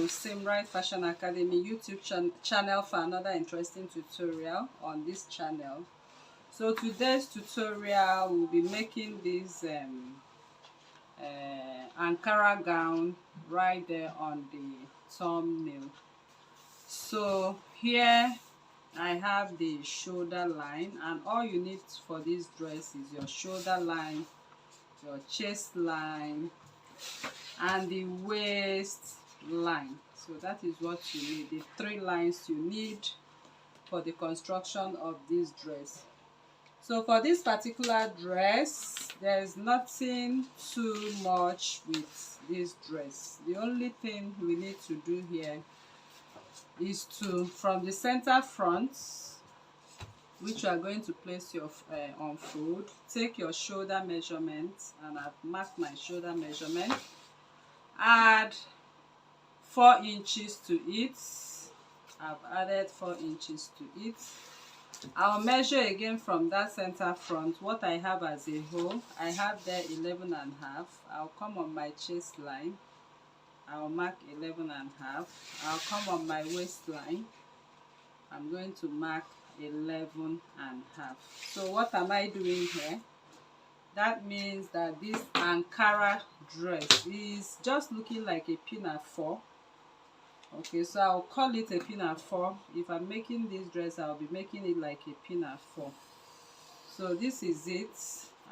Simrite Fashion Academy YouTube channel for another interesting tutorial on this channel. So today's tutorial will be making this Ankara gown right there on the thumbnail. So here I have the shoulder line, and all you need for this dress is your shoulder line, your chest line, and the waist line. So that is what you need, the 3 lines you need for the construction of this dress. So for this particular dress, there's nothing too much with this dress. The only thing we need to do here is to, from the center front, which you are going to place your unfold, take your shoulder measurement, and I've marked my shoulder measurement. Add 4 inches to it. I've added 4 inches to it. I'll measure again from that center front what I have as a whole. I have there 11.5. I'll come on my chest line. I'll mark 11.5. I'll come on my waistline. I'm going to mark 11.5. So what am I doing here? That means that this Ankara dress is just looking like a pinafore. Okay, so I'll call it a pinafore. If I'm making this dress, I'll be making it like a pinafore. So this is it.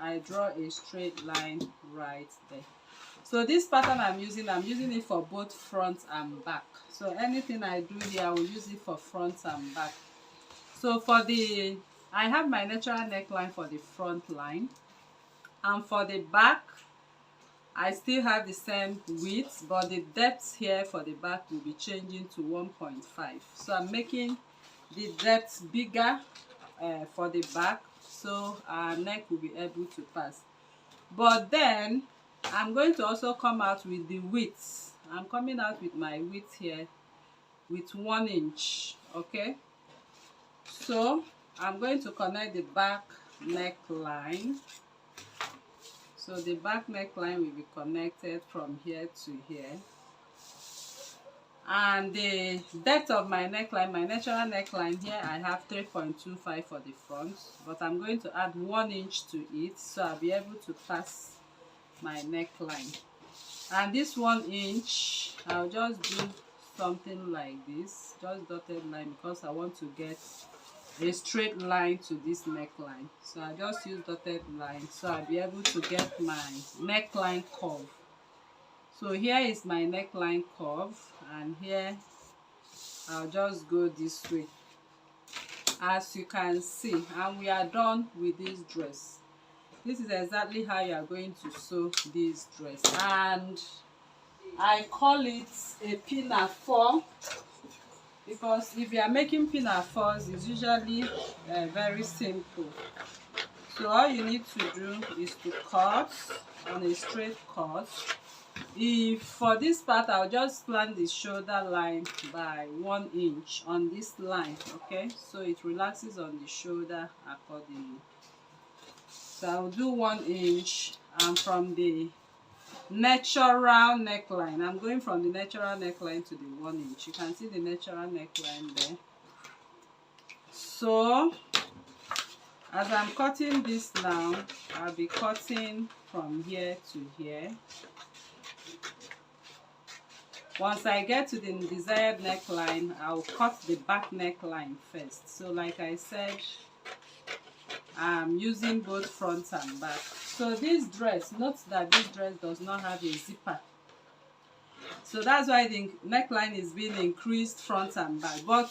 I draw a straight line right there. So this pattern I'm using it for both front and back. So anything I do here, I will use it for front and back. So for the, I have my natural neckline for the front line, and for the back, I still have the same width, but the depth here for the back will be changing to 1.5. So I'm making the depth bigger for the back, so our neck will be able to pass. But then I'm going to also come out with the width. I'm coming out with my width here with 1 inch. Okay, so I'm going to connect the back neckline. So the back neckline will be connected from here to here. And the depth of my neckline, my natural neckline here, I have 3.25 for the front, but I'm going to add 1 inch to it, so I'll be able to pass my neckline. And this 1 inch, I'll just do something like this, just dotted line, because I want to get a straight line to this neckline. So I just use dotted line, so I'll be able to get my neckline curve. So here is my neckline curve, and here I'll just go this way, as you can see, and we are done with this dress. This is exactly how you are going to sew this dress, and I call it a pinafore, because if you are making pinafores, it's usually very simple. So all you need to do is to cut on a straight cut. If for this part, I'll just plan the shoulder line by 1 inch on this line. Okay, so it relaxes on the shoulder accordingly. So I'll do 1 inch, and from the natural neckline, I'm going from the natural neckline to the 1 inch. You can see the natural neckline there. So as I'm cutting this now, I'll be cutting from here to here. Once I get to the desired neckline, I'll cut the back neckline first. So like I said, I'm using both front and back. So this dress, note that this dress does not have a zipper. So that's why the neckline is being increased front and back. But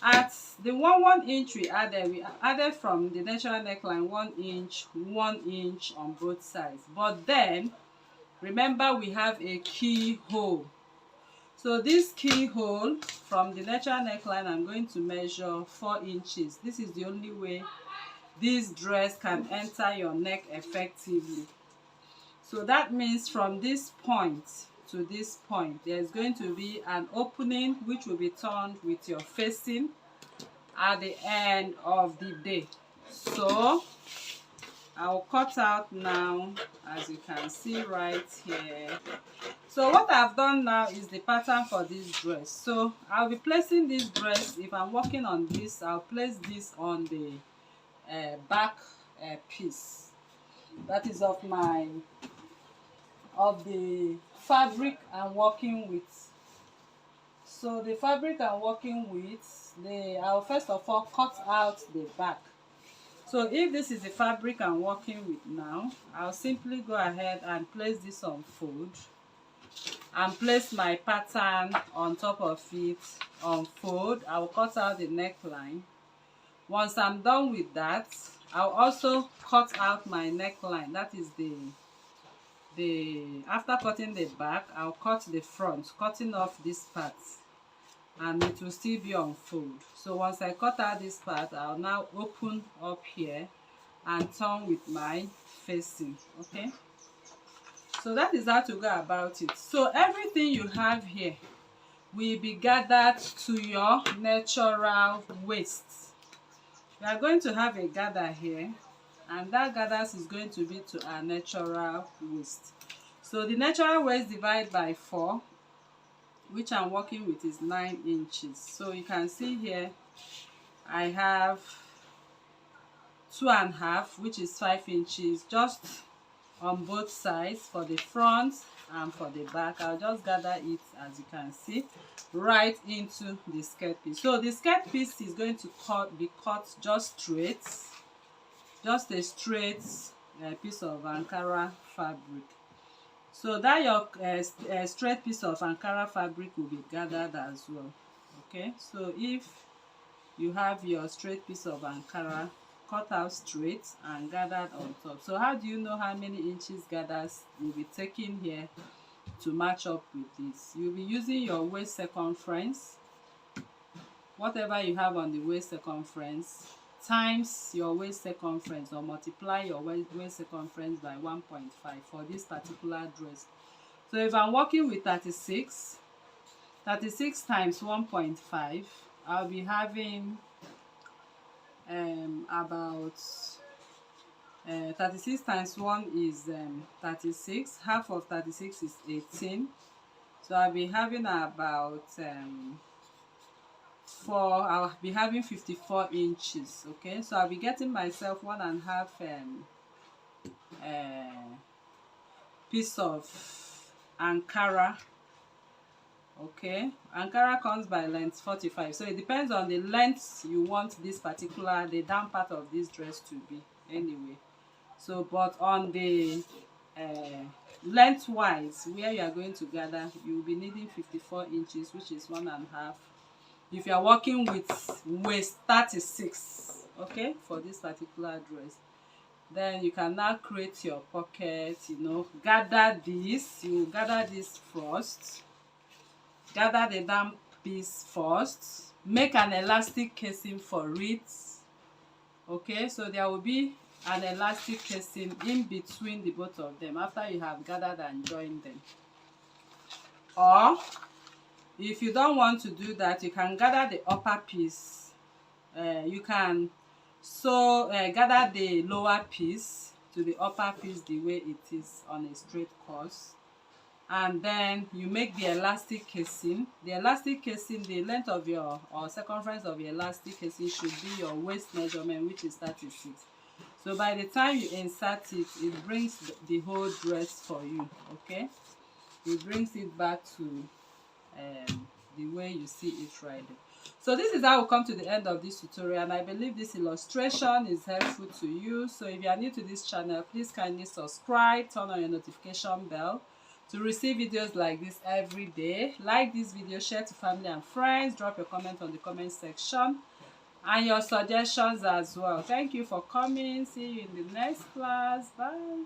at the 1 inch we added from the natural neckline 1 inch on both sides. But then, remember, we have a keyhole. So this keyhole from the natural neckline, I'm going to measure 4 inches. This is the only way this dress can enter your neck effectively. So that means from this point to this point, there's going to be an opening which will be turned with your facing at the end of the day. So I'll cut out now, as you can see right here. So what I've done now is the pattern for this dress. So I'll be placing this dress. If I'm working on this, I'll place this on the back piece. That is of the fabric I'm working with. So the fabric I'm working with, I'll first of all cut out the back. So if this is the fabric I'm working with now, I'll simply go ahead and place this on fold and place my pattern on top of it on fold. I'll cut out the neckline. Once I'm done with that, I'll also cut out my neckline. That is after cutting the back, I'll cut the front, cutting off this part, and it will still be on fold. So once I cut out this part, I'll now open up here and turn with my facing. Okay, so that is how to go about it. So everything you have here will be gathered to your natural waist. We are going to have a gather here, and that gathers is going to be to our natural waist. So the natural waist divided by 4, which I'm working with, is 9 inches. So you can see here I have 2.5, which is 5 inches, just on both sides, for the front and for the back. I'll just gather it, as you can see, right into the skirt piece. So the skirt piece is going to be cut just straight, just a straight piece of Ankara fabric. So that your straight piece of Ankara fabric will be gathered as well. Okay, so if you have your straight piece of Ankara, cut out straight and gathered on top. So how do you know how many inches gathers you'll be taking here to match up with this? You'll be using your waist circumference, whatever you have on the waist circumference, times your waist circumference, or multiply your waist circumference by 1.5 for this particular dress. So if I'm working with 36 times 1.5, I'll be having about 36 times 1 is 36. Half of 36 is 18. So I'll be having about I'll be having 54 inches. Okay, so I'll be getting myself 1.5 piece of Ankara. Okay, Ankara comes by length 45, so it depends on the length you want the down part of this dress to be anyway. So but on the lengthwise, where you are going to gather, you will be needing 54 inches, which is 1.5. If you are working with waist 36, okay, for this particular dress, then you can now create your pocket. Gather this. You gather this first. Gather the down piece first. Make an elastic casing for it. Okay, so there will be an elastic casing in between the both of them after you have gathered and joined them. Or if you don't want to do that, you can gather the upper piece. You can gather the lower piece to the upper piece the way it is on a straight course, and then you make the elastic casing. The elastic casing, the length of your or circumference of your elastic casing should be your waist measurement, which is 36. So by the time you insert it, it brings the whole dress for you. Okay, it brings it back to the way you see it right there. So this is how we come to the end of this tutorial, and I believe this illustration is helpful to you. So if you are new to this channel, please kindly subscribe, turn on your notification bell to receive videos like this every day. Like this video, share to family and friends, drop your comment on the comment section and your suggestions as well. Thank you for coming. See you in the next class. Bye.